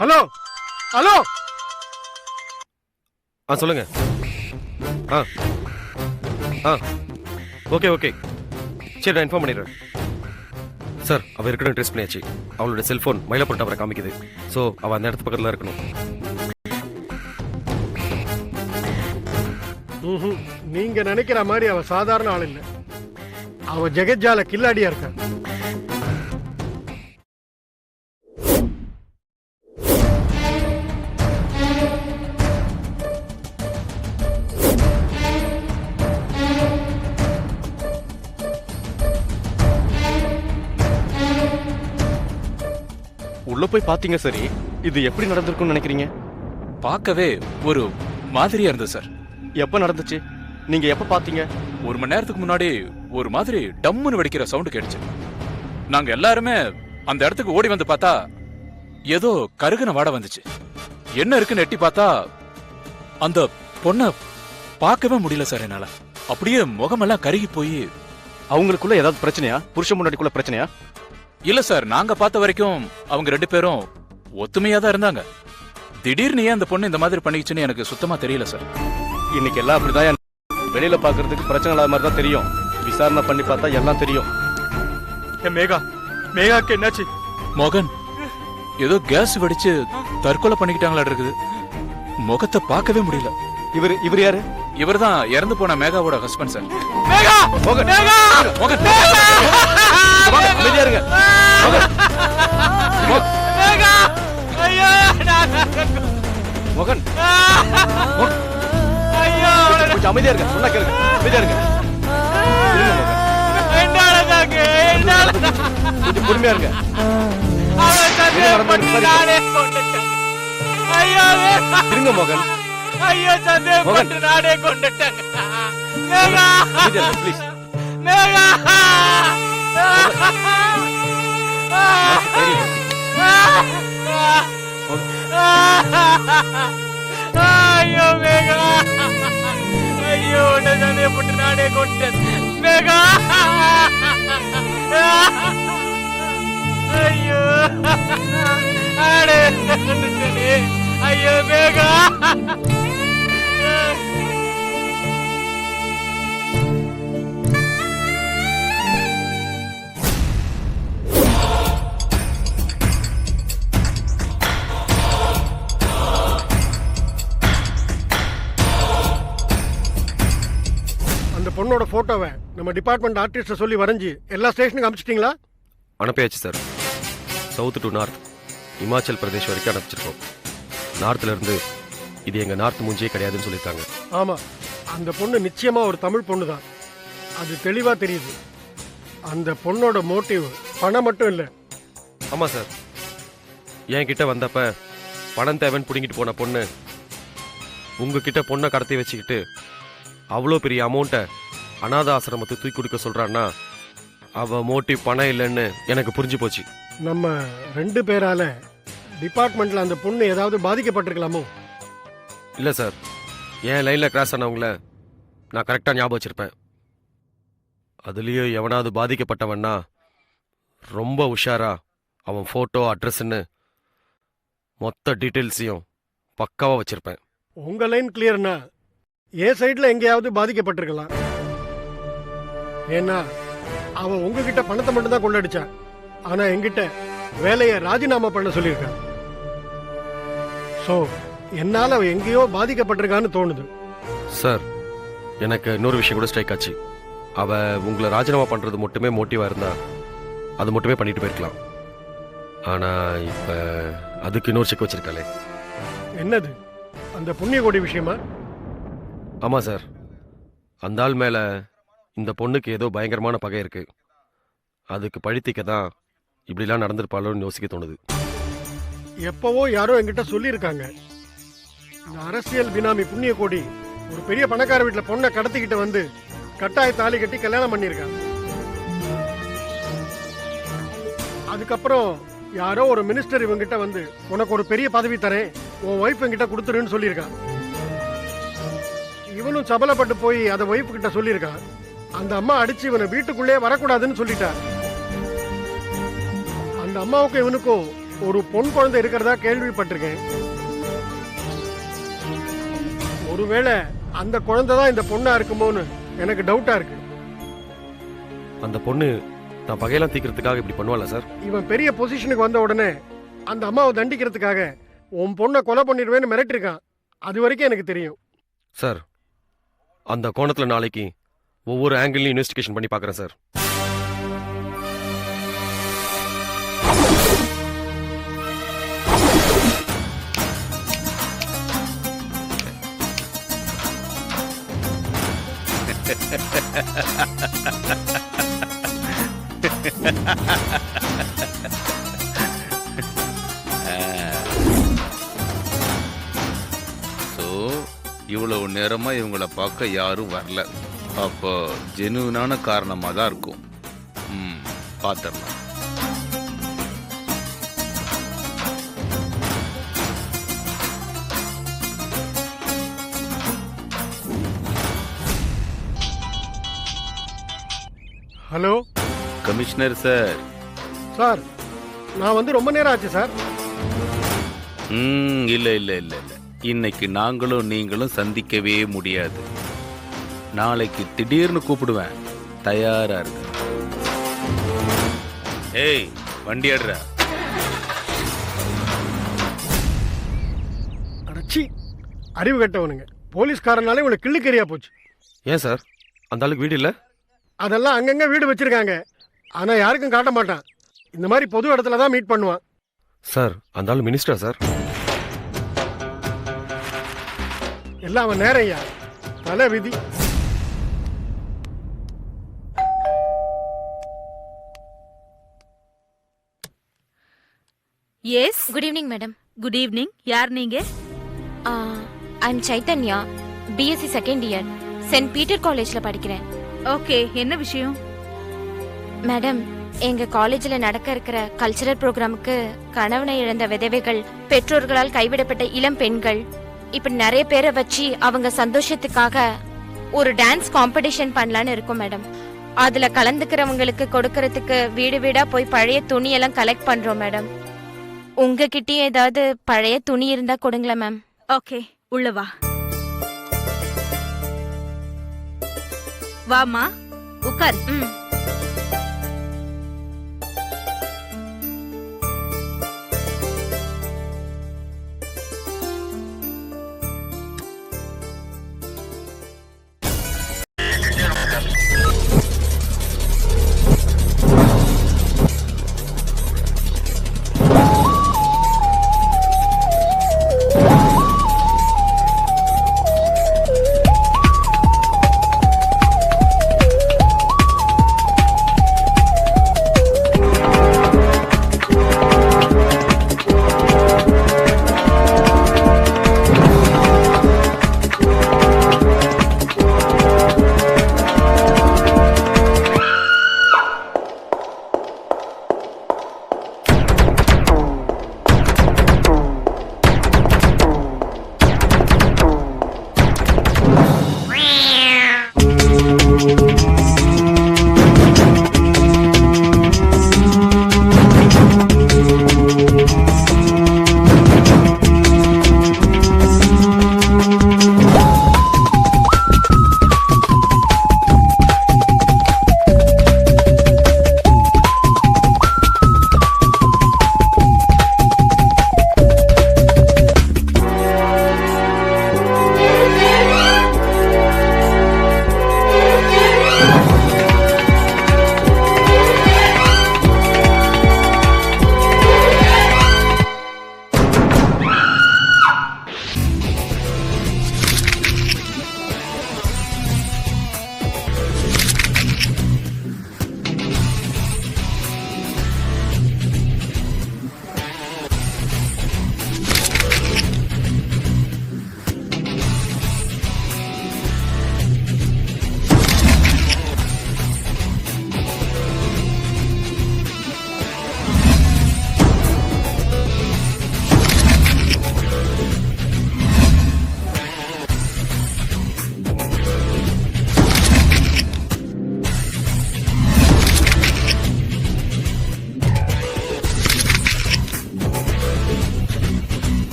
Hello hello. சொல்லுங்க. Okay okay, சரி நான் இன்ஃபார்ம் பண்ணிடுறேன். சார், அவ இருக்கணும் ட்ரெஸ் பண்ணியாச்சு. அவளோட செல்போன் மயிலப்பூர் டவரை காமிக்குது. ஸோ அவள் அந்த இடத்து பக்கத்தில் இருக்கணும். நீங்க நினைக்கிற மாதிரி அவ சாதாரண ஆள் இல்ல. அவ ஜெகஜால கில்லாடியா இருக்க. உள்ள போய் பாத்தீங்க சரி, இது எப்படி நடந்திருக்கும்னு நினைக்கிறீங்க? பார்க்கவே ஒரு மாதிரியா இருந்தது சார். எப்ப நடந்துச்சு? நீங்க எப்ப பாத்தீங்க? 1 மணி நேரத்துக்கு முன்னாடி ஒரு மாதிரி டம்முன்னு வெடிக்கிற சவுண்ட் கேட்டுச்சு. நாங்க எல்லாருமே அந்த இடத்துக்கு ஓடி வந்து பார்த்தா ஏதோ கருகுன வாடை வந்துச்சு. என்ன இருக்குன்னு எட்டி பார்த்தா அந்த பொண்ணை பார்க்கவே முடியல சார் என்னால. அப்படியே முகமெல்லாம் கருகி போய். அவங்களுக்குள்ள ஏதாவது பிரச்சனையா? புருஷன் முன்னாடிக்குள்ள பிரச்சனையா? இல்ல சார், நாங்க பார்த்த வரைக்கும் அவங்க 2 பேரும் ஒத்துமையா தான் இருந்தாங்க. திடீர்னு ஏன் அந்த பொண்ணு இந்த மாதிரி பண்ணிச்சுன்னு எனக்கு சுத்தமா தெரியல சார். இன்னைக்கு எல்லாம் அப்படிதான். வெளியில பாக்குறதுக்கு பிரச்சனை இல்லாத மாதிரி தான் தெரியும். விசாரணை பண்ணி பார்த்தா எல்லாம் தெரியும். மேகாக்கு என்னாச்சு? மோகன், ஏதோ கேஸ் வெடிச்சு தற்கொலை பண்ணிக்கிட்டாங்களா இருக்குது. முகத்தை பார்க்கவே முடியல. இவர் யாரு? இவர்தான் இறந்து போன மேகாவோட ஹஸ்பண்ட் சார். மோகன், மோகன், அமைதியா இருங்க. மோகன், கொஞ்சம் அமைதியா இருங்க. சொன்னா கேளுங்க. அமைதியா இருங்க. கொஞ்சம் பொறுமையா இருங்க. இருங்க மோகன். மோகன், ப்ளீஸ். ஐயோ மேகா, ஐயோ உடனே போட்டு நானே கொண்டேன் மேகா. ஐயோ ஐயோ மேகா. பொண்ணோட போட்டோவை நம்ம டிபார்ட்மெண்ட் ஆர்டிஸ்ட சொல்லி வரைஞ்சி எல்லா ஸ்டேஷனுக்கு அனுப்பிச்சிட்டீங்களா? அனுப்பியாச்சு sir. South to north, Himachal Pradesh வரைக்கும் அனுப்பிச்சிருக்கோம். நார்த்ல இருந்து இது எங்க நார்த் மூஞ்சியே கிடையாதுன்னு சொல்லியிருக்காங்க. ஆமா, அந்த பொண்ணு நிச்சயமா ஒரு தமிழ் பொண்ணு தான். அது தெளிவா தெரியுது. அந்த பொண்ணோட மோட்டிவ் பணம் மட்டும் இல்ல. ஆமா சார், என் கிட்ட வந்தப்ப பணம் தேவைன்னு புடுங்கிட்டு போன பொண்ணு உங்ககிட்ட பொண்ணை கடத்தி வச்சுக்கிட்டு அவ்வளோ பெரிய அமௌண்ட்டை அநாத ஆசிரமத்தை தூக்கி கொடுக்க சொல்றான்னா அவ மோட்டிவ் பணம் இல்லைன்னு எனக்கு புரிஞ்சு போச்சு. நம்ம 2 பேரால டிபார்ட்மெண்ட்ல அந்த பொண்ணு ஏதாவது பாதிக்கப்பட்டிருக்கலாமோ? இல்லை சார், என் லைனில் கிராஸ் ஆனவங்கள நான் கரெக்டாக ஞாபகம் வச்சிருப்பேன். அதுலேயும் எவனாவது பாதிக்கப்பட்டவன்னா ரொம்ப உஷாரா அவன் ஃபோட்டோ, அட்ரஸ்ன்னு மொத்த டீட்டெயில்ஸையும் பக்காவாக வச்சிருப்பேன். உங்க லைன் கிளியர்னா என் சைட்ல எங்கேயாவது பாதிக்கப்பட்டிருக்கலாம். ஏன்னா அவன் உங்ககிட்ட பணத்தை மட்டும் தான் கொள்ளடிச்சா. ஆனா என்கிட்ட வேலையை ராஜினாமா பண்ண சொல்லியிருக்கான். சோ என்னால அவ எங்கேயோ பாதிக்கப்பட்டிருக்கான்னு தோணுது. சார், எனக்கு இன்னொரு விஷயம் கூட ஸ்ட்ரைக் ஆச்சு. அவ உங்களை ராஜினாமா பண்றது மட்டுமே மோட்டிவா இருந்தா அது மட்டுமே பண்ணிட்டு போயிருக்கலாம். ஆனா இப்ப அதுக்கு இன்னொரு செக் வச்சிருக்காளே. என்னது? அந்த புண்ணிய கோடி விஷயமா? ஆமா சார், அந்த ஆள் மேல இந்த பொண்ணுக்கு ஏதோ பயங்கரமான பகை இருக்கு. அதுக்கு பழித்திக்க தான் இப்படிலாம் நடந்திருப்பாளோன்னு யோசிக்க தோணுது. எப்பவோ யாரோ என்கிட்ட சொல்லியிருக்காங்க, இந்த அரசியல் பினாமி புண்ணிய கோடி ஒரு பெரிய பணக்கார வீட்டுல பொண்ணை கடத்திக்கிட்டு வந்து கட்டாய தாலி கட்டி கல்யாணம் பண்ணியிருக்காங்க. அதுக்கப்புறம் யாரோ ஒரு மினிஸ்டர் இவங்கிட்ட வந்து உனக்கு ஒரு பெரிய பதவி தரேன், உன் ஒய்ஃப் என்கிட்ட கொடுத்துருன்னு சொல்லியிருக்கான். இவனும் சபலப்பட்டு போய் அதை ஒய்ஃப் கிட்ட சொல்லியிருக்கான். அந்த அம்மா அடிச்சு இவனை வீட்டுக்குள்ளே வரக்கூடாதுன்னு சொல்லிட்டார். அந்த அம்மாவுக்கும் இவனுக்கும் ஒரு பொன் குழந்தை இருக்கிறதா கேள்விப்பட்டிருக்கேன். ஒருவேளை அந்த குழந்தை தான் இந்த பொண்ணா இருக்குமோன்னு எனக்கு டவுட்டா இருக்கு. அந்த பொண்ணு நான் பகையெல்லாம் தீக்கிறதுக்காக இப்படி பண்ணுவாளா சார்? இவன் பெரிய பொசிஷனுக்கு வந்த உடனே அந்த அம்மாவை தண்டிக்கிறதுக்காக உன் பொண்ணை கொலை பண்ணிடுவேன்னு மிரட்டிருக்கான். அது வரைக்கும் எனக்கு தெரியும். சார், அந்த கோணத்தில் நாளைக்கு ஒவ்வொரு ஆங்கிள்லையும் இன்வெஸ்டிகேஷன் பண்ணி பார்க்குறேன் சார். ஸோ இவ்வளவு நேரமா இவங்களை பார்க்க யாரும் வரல. அப்போ ஜெனுவினான காரணமாக தான் இருக்கும். பார்த்துடலாம். Hello commissioner sir. சார், நான் வந்து ரொம்ப நேரம் ஆச்சு சார். இல்லை இல்லை இல்லை இல்லை, இன்னைக்கு நாங்களும் நீங்களும் சந்திக்கவே முடியாது. நாளைக்கு திடீர்னு கூப்பிடுவேன், தயாரா இருக்கு. ஏய், வண்டி ஆடுறா. அடச்சி, அறிவு கட்டவனுங்க. போலீஸ்காரனாலே இவங்களை கிள்ளுக்கறியா போச்சு. ஏன் சார், அந்த ஆளுக்கு வீடு இல்லை? அதெல்லாம் அங்கங்க வீடு வச்சிருக்காங்க. ஆனா யாருக்கும் காட்ட மாட்டான். இந்த மாதிரி பொது இடத்துல தான் மீட் பண்ணுவான். சார், அந்த ஆள் மினிஸ்டர் சார். எல்லாம் அவன் நேரையா, தலை விதி. Yes, good evening madam. Good evening. யார் நீங்க? I am Chaitanya, BSc second year, Saint Peter காலேஜ்ல படிக்கிறேன். ஓகே, என்ன விஷயம்? மேடம், எங்க காலேஜ்ல நடக்க இருக்கிற கல்ச்சரல் ப்ரோக்ராமுக்கு கணவனை இழந்த விதவைகள், பெற்றோர்களால் கைவிடப்பட்ட இளம் பெண்கள், இப்படி நிறைய பேரை வச்சு அவங்க சந்தோஷத்துக்காக ஒரு டான்ஸ் காம்படிஷன் பண்ணலான்னு இருக்கோம் மேடம். அதுல கலந்துக்கிறவங்களுக்கு கொடுக்கறதுக்கு வீடு வீடா போய் பழைய துணியெல்லாம் கலெக்ட் பண்றோம் மேடம். உங்ககிட்டயும் ஏதாவது பழைய துணி இருந்தா கொடுங்களேன் மேம். ஓகே, உள்ள வா. வாமா, உட்கார். ம்.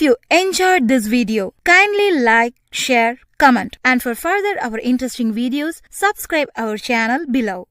you enjoyed this video, kindly like, share, comment, and for further our interesting videos, subscribe our channel below.